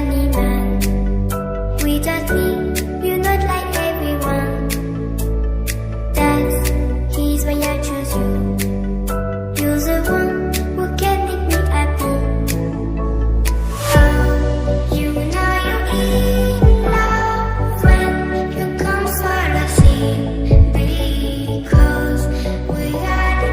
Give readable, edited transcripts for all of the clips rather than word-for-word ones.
lonely man. Without me, you're not like everyone. That's he's why I choose you. You're the one who can make me happy. Oh, you know you're in love when you come for the sea. Because we are the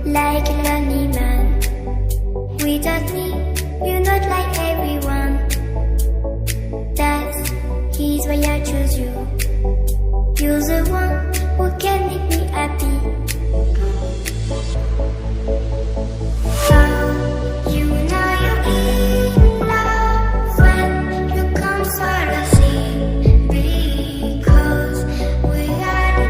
like a lonely man. Without me, you're not like everyone. That's he's why I choose you. You're the one who can make me happy. Oh, you know you're in love when you come for the sea. Because we are the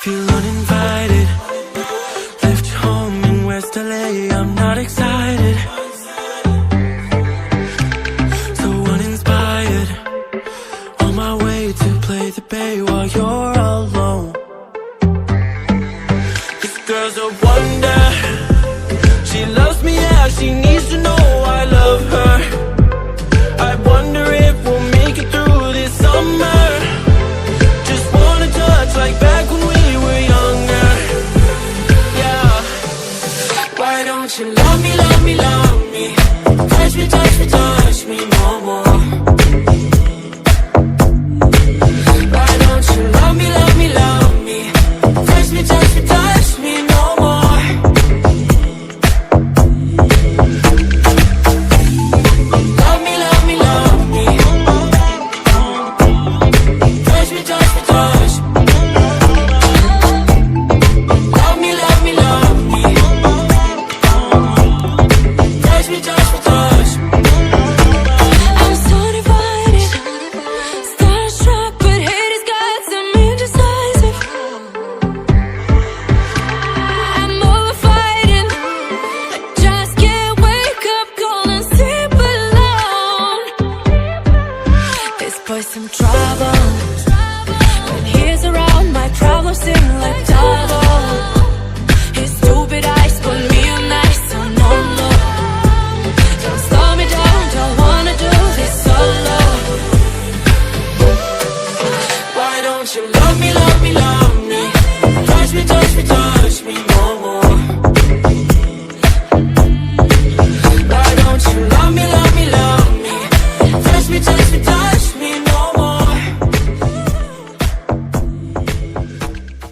Feel uninvited. Left home in West LA, I'm not excited. So uninspired. On my way to play the bay while you're alone. This girl's a wonder. She loves me, yeah, she needs to know I love her. I wonder if we'll make it through this summer. Just wanna touch like back when we were younger. Yeah. Why don't you love me, love me, love me? Touch me, touch me, touch me no more. Why don't you boy some trouble. When he's around, my problems seem like